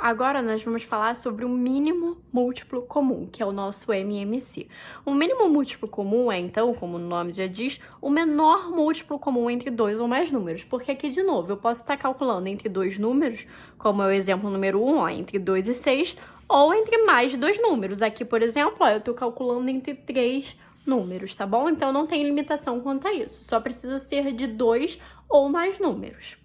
Agora nós vamos falar sobre o mínimo múltiplo comum, que é o nosso MMC. O mínimo múltiplo comum é, então, como o nome já diz, o menor múltiplo comum entre dois ou mais números. Porque aqui, de novo, eu posso estar calculando entre dois números, como é o exemplo número 1, ó, entre 2 e 6, ou entre mais de dois números. Aqui, por exemplo, ó, eu estou calculando entre 3 números, tá bom? Então, não tem limitação quanto a isso. Só precisa ser de 2 ou mais números.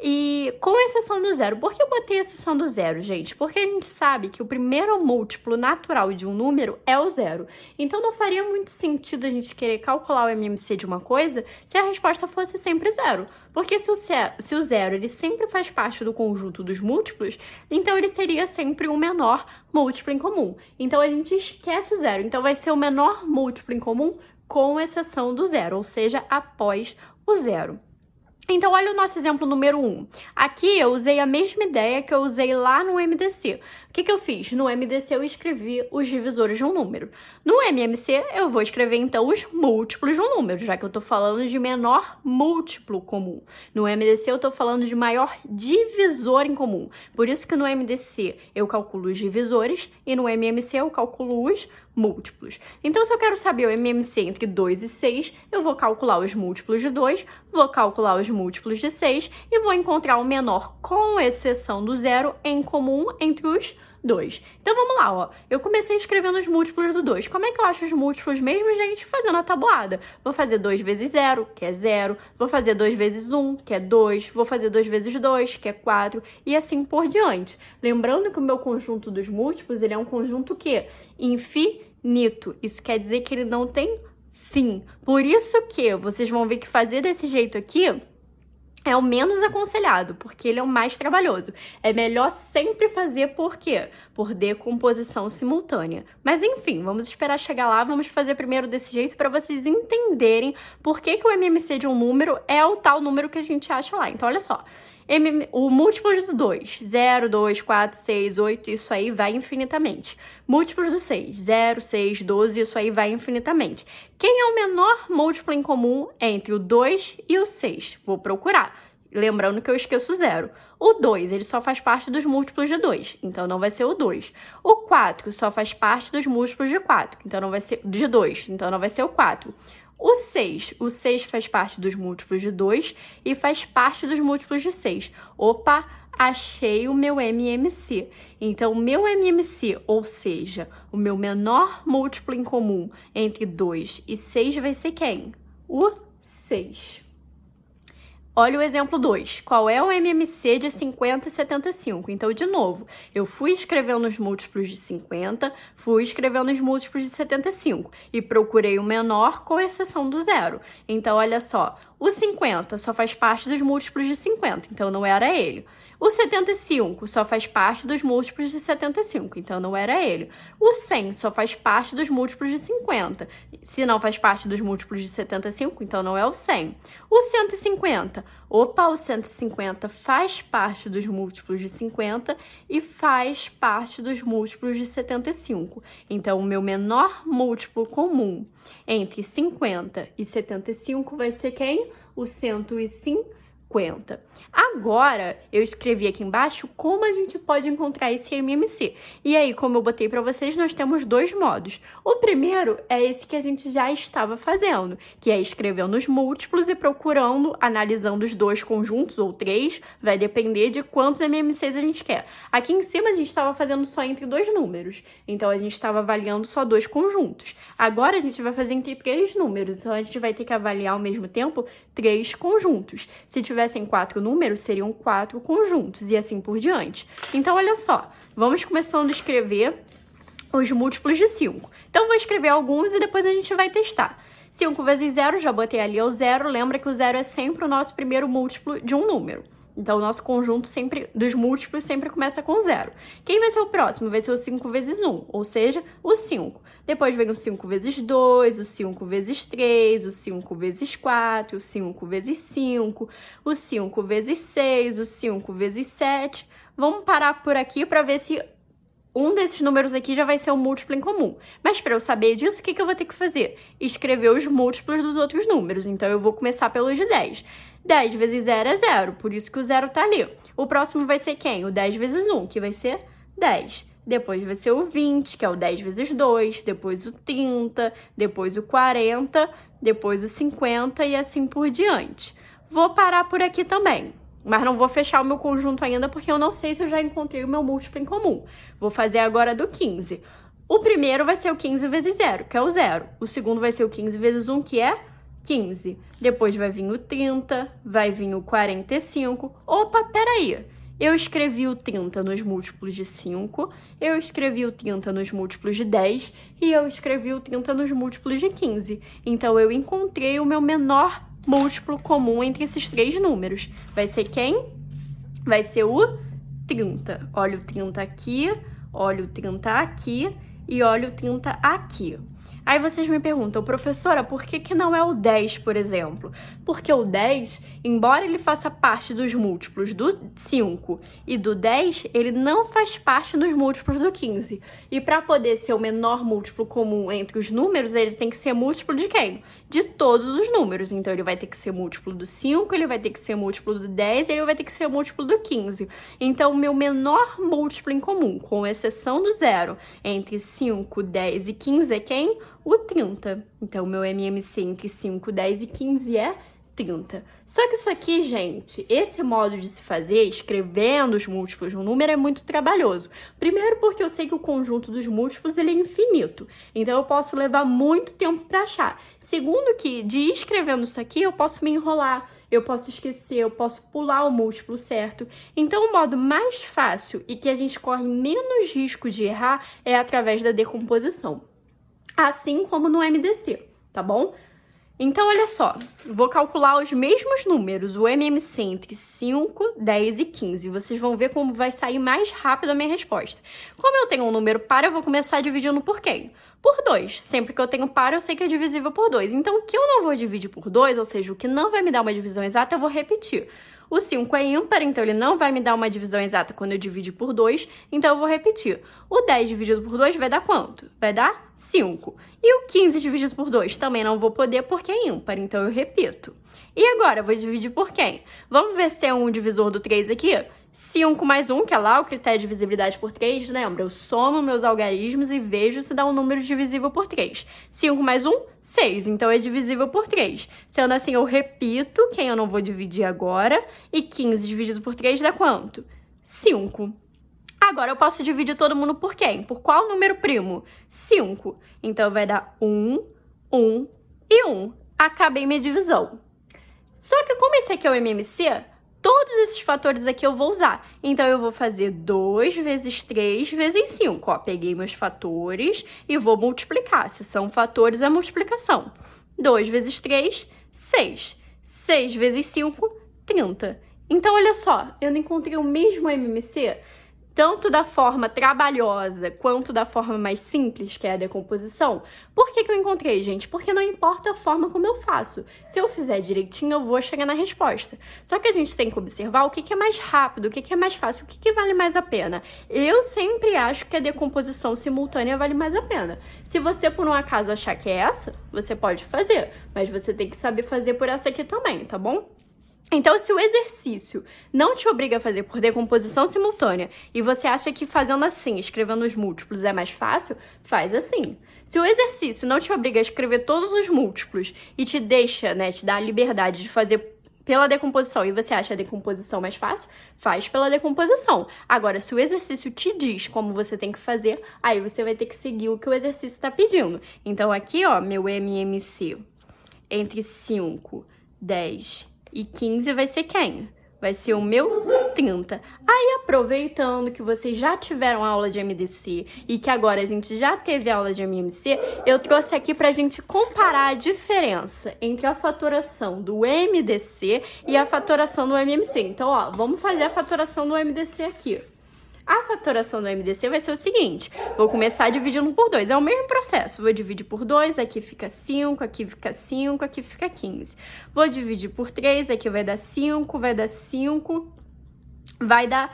E com exceção do zero. Por que eu botei exceção do zero, gente? Porque a gente sabe que o primeiro múltiplo natural de um número é o zero. Então, não faria muito sentido a gente querer calcular o MMC de uma coisa se a resposta fosse sempre zero. Porque se o zero ele sempre faz parte do conjunto dos múltiplos, então ele seria sempre o menor múltiplo em comum. Então, a gente esquece o zero. Então, vai ser o menor múltiplo em comum com exceção do zero, ou seja, após o zero. Então, olha o nosso exemplo número 1. Aqui eu usei a mesma ideia que eu usei lá no MDC. O que eu fiz? No MDC eu escrevi os divisores de um número. No MMC eu vou escrever então os múltiplos de um número, já que eu estou falando de menor múltiplo comum. No MDC eu estou falando de maior divisor em comum. Por isso que no MDC eu calculo os divisores e no MMC eu calculo os múltiplos. Então, se eu quero saber o MMC entre 2 e 6, eu vou calcular os múltiplos de 2, vou calcular os múltiplos de 6 e vou encontrar o menor, com exceção do zero, em comum entre os 2. Então, vamos lá, ó. Eu comecei escrevendo os múltiplos do 2. Como é que eu acho os múltiplos mesmo, gente? Fazendo a tabuada. Vou fazer 2 vezes 0, que é 0. Vou fazer 2 vezes 1, que é 2. Vou fazer 2 vezes 2, que é 4. E assim por diante. Lembrando que o meu conjunto dos múltiplos, ele é um conjunto que infinito. Isso quer dizer que ele não tem fim. Por isso que vocês vão ver que fazer desse jeito aqui é o menos aconselhado, porque ele é o mais trabalhoso. É melhor sempre fazer por quê? Por decomposição simultânea. Mas enfim, vamos esperar chegar lá, vamos fazer primeiro desse jeito para vocês entenderem por que o MMC de um número é o tal número que a gente acha lá. Então, olha só. O múltiplo do 2, 0, 2, 4, 6, 8, isso aí vai infinitamente. Múltiplos do 6, 0, 6, 12, isso aí vai infinitamente. Quem é o menor múltiplo em comum entre o 2 e o 6? Vou procurar. Lembrando que eu esqueço o 0. O 2, ele só faz parte dos múltiplos de 2, então não vai ser o 2. O 4 só faz parte dos múltiplos de 4, então não vai ser de 2, então não vai ser o 4. O 6 faz parte dos múltiplos de 2 e faz parte dos múltiplos de 6. Opa, achei o meu MMC. Então, o meu MMC, ou seja, o meu menor múltiplo em comum entre 2 e 6 vai ser quem? O 6. Olha o exemplo 2. Qual é o MMC de 50 e 75? Então, de novo, eu fui escrevendo os múltiplos de 50, fui escrevendo os múltiplos de 75 e procurei o menor com exceção do zero. Então, olha só, o 50 só faz parte dos múltiplos de 50, então não era ele. O 75 só faz parte dos múltiplos de 75, então não era ele. O 100 só faz parte dos múltiplos de 50. Se não faz parte dos múltiplos de 75, então não é o 100. O 150, opa, o 150 faz parte dos múltiplos de 50 e faz parte dos múltiplos de 75. Então, o meu menor múltiplo comum entre 50 e 75 vai ser quem? O 150. Agora, eu escrevi aqui embaixo como a gente pode encontrar esse MMC. E aí, como eu botei para vocês, nós temos dois modos. O primeiro é esse que a gente já estava fazendo, que é escrevendo os múltiplos e procurando, analisando os dois conjuntos, ou 3, vai depender de quantos MMCs a gente quer. Aqui em cima, a gente estava fazendo só entre dois números, então a gente estava avaliando só dois conjuntos. Agora, a gente vai fazer entre 3 números, então a gente vai ter que avaliar ao mesmo tempo 3 conjuntos. Se tivessem 4 números, seriam 4 conjuntos e assim por diante. Então, olha só, vamos começando a escrever os múltiplos de 5. Então, vou escrever alguns e depois a gente vai testar. 5 vezes 0, já botei ali o 0. Lembra que o 0 é sempre o nosso primeiro múltiplo de um número. Então, o nosso conjunto dos múltiplos sempre começa com 0. Quem vai ser o próximo? Vai ser o 5 vezes 1, ou seja, o 5. Depois vem o 5 vezes 2, o 5 vezes 3, o 5 vezes 4, o 5 vezes 5, o 5 vezes 6, o 5 vezes 7. Vamos parar por aqui para ver se um desses números aqui já vai ser um múltiplo em comum. Mas para eu saber disso, o que eu vou ter que fazer? Escrever os múltiplos dos outros números. Então, eu vou começar pelos de 10. 10 vezes 0 é 0, por isso que o 0 tá ali. O próximo vai ser quem? O 10 vezes 1, que vai ser 10. Depois vai ser o 20, que é o 10 vezes 2. Depois o 30, depois o 40, depois o 50 e assim por diante. Vou parar por aqui também. Mas não vou fechar o meu conjunto ainda, porque eu não sei se eu já encontrei o meu múltiplo em comum. Vou fazer agora do 15. O primeiro vai ser o 15 vezes 0, que é o 0. O segundo vai ser o 15 vezes 1, que é 15. Depois vai vir o 30, vai vir o 45. Opa, peraí! Eu escrevi o 30 nos múltiplos de 5, eu escrevi o 30 nos múltiplos de 10 e eu escrevi o 30 nos múltiplos de 15. Então, eu encontrei o meu menor múltiplo comum entre esses três números. Vai ser quem? Vai ser o 30. Olha o 30 aqui, olha o 30 aqui e olha o 30 aqui. Aí vocês me perguntam, professora, por que não é o 10, por exemplo? Porque o 10, embora ele faça parte dos múltiplos do 5 e do 10, ele não faz parte dos múltiplos do 15. E para poder ser o menor múltiplo comum entre os números, ele tem que ser múltiplo de quem? De todos os números. Então, ele vai ter que ser múltiplo do 5, ele vai ter que ser múltiplo do 10 e ele vai ter que ser múltiplo do 15. Então, o meu menor múltiplo em comum, com exceção do 0, entre 5, 10 e 15 é quem? O 30. Então, o meu MMC entre 5, 10 e 15 é 30. Só que isso aqui, gente, esse modo de se fazer, escrevendo os múltiplos no número, é muito trabalhoso. Primeiro porque eu sei que o conjunto dos múltiplos ele é infinito. Então, eu posso levar muito tempo para achar. Segundo que, de ir escrevendo isso aqui, eu posso me enrolar, eu posso esquecer, eu posso pular o múltiplo certo. Então, o modo mais fácil e que a gente corre menos risco de errar é através da decomposição. Assim como no MDC, tá bom? Então, olha só, vou calcular os mesmos números, o MMC entre 5, 10 e 15. Vocês vão ver como vai sair mais rápido a minha resposta. Como eu tenho um número par, eu vou começar dividindo por quem? Por 2. Sempre que eu tenho par, eu sei que é divisível por 2. Então, o que eu não vou dividir por 2, ou seja, o que não vai me dar uma divisão exata, eu vou repetir. O 5 é ímpar, então ele não vai me dar uma divisão exata quando eu dividir por 2, então eu vou repetir. O 10 dividido por 2 vai dar quanto? Vai dar 5. E o 15 dividido por 2 também não vou poder porque é ímpar, então eu repito. E agora, eu vou dividir por quem? Vamos ver se é um divisor do 3 aqui? 5 mais 1, que é lá o critério de divisibilidade por 3, lembra? Eu somo meus algarismos e vejo se dá um número divisível por 3. 5 mais 1, 6, então é divisível por 3. Sendo assim, eu repito quem eu não vou dividir agora, e 15 dividido por 3 dá quanto? 5. Agora, eu posso dividir todo mundo por quem? Por qual número primo? 5. Então, vai dar 1, 1 e 1. Acabei minha divisão. Só que como esse aqui é o MMC, todos esses fatores aqui eu vou usar. Então, eu vou fazer 2 vezes 3 vezes 5. Ó, peguei meus fatores e vou multiplicar. Se são fatores, é multiplicação. 2 vezes 3, 6. 6 vezes 5, 30. Então, olha só, eu não encontrei o mesmo MMC, tanto da forma trabalhosa quanto da forma mais simples, que é a decomposição. Por que eu encontrei, gente? Porque não importa a forma como eu faço. Se eu fizer direitinho, eu vou chegar na resposta. Só que a gente tem que observar o que é mais rápido, o que é mais fácil, o que vale mais a pena. Eu sempre acho que a decomposição simultânea vale mais a pena. Se você, por um acaso, achar que é essa, você pode fazer. Mas você tem que saber fazer por essa aqui também, tá bom? Então, se o exercício não te obriga a fazer por decomposição simultânea e você acha que fazendo assim, escrevendo os múltiplos é mais fácil, faz assim. Se o exercício não te obriga a escrever todos os múltiplos e te deixa, te dá a liberdade de fazer pela decomposição e você acha a decomposição mais fácil, faz pela decomposição. Agora, se o exercício te diz como você tem que fazer, aí você vai ter que seguir o que o exercício está pedindo. Então, aqui, ó, meu MMC entre 5, 10 e 15 vai ser quem? Vai ser o meu 30. Aí, aproveitando que vocês já tiveram aula de MDC e que agora a gente já teve aula de MMC, eu trouxe aqui pra gente comparar a diferença entre a fatoração do MDC e a fatoração do MMC. Então, ó, vamos fazer a fatoração do MDC aqui. A fatoração do MDC vai ser o seguinte, vou começar dividindo por 2, é o mesmo processo, vou dividir por 2, aqui fica 5, aqui fica 5, aqui fica 15. Vou dividir por 3, aqui vai dar 5, vai dar 5, vai dar,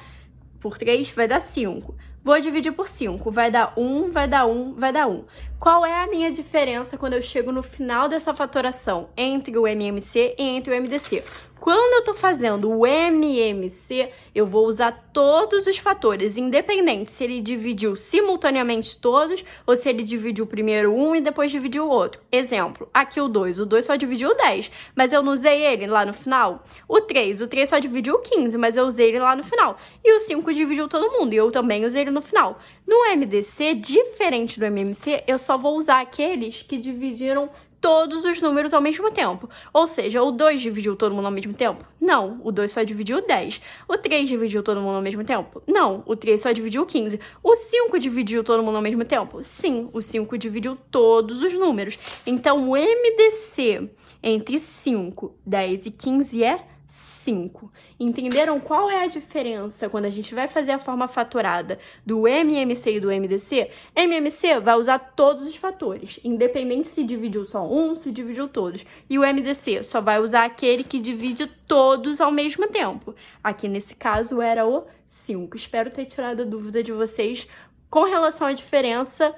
por 3 vai dar 5. Vou dividir por 5. Vai dar 1, vai dar 1, vai dar 1. Qual é a minha diferença quando eu chego no final dessa fatoração entre o MMC e entre o MDC? Quando eu tô fazendo o MMC, eu vou usar todos os fatores, independente se ele dividiu simultaneamente todos ou se ele dividiu primeiro um e depois dividiu o outro. Exemplo, aqui o 2 só dividiu 10, mas eu não usei ele lá no final. O 3 só dividiu 15, mas eu usei ele lá no final. E o 5 dividiu todo mundo, e eu também usei ele no final. No MDC, diferente do MMC, eu só vou usar aqueles que dividiram todos os números ao mesmo tempo. Ou seja, o 2 dividiu todo mundo ao mesmo tempo? Não, o 2 só dividiu 10. O 3 dividiu todo mundo ao mesmo tempo? Não, o 3 só dividiu 15. O 5 dividiu todo mundo ao mesmo tempo? Sim, o 5 dividiu todos os números. Então, o MDC entre 5, 10 e 15 é 5. Entenderam qual é a diferença quando a gente vai fazer a forma fatorada do MMC e do MDC? MMC vai usar todos os fatores, independente se dividiu só um, se dividiu todos. E o MDC só vai usar aquele que divide todos ao mesmo tempo. Aqui nesse caso era o 5. Espero ter tirado a dúvida de vocês com relação à diferença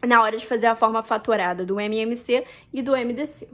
na hora de fazer a forma fatorada do MMC e do MDC.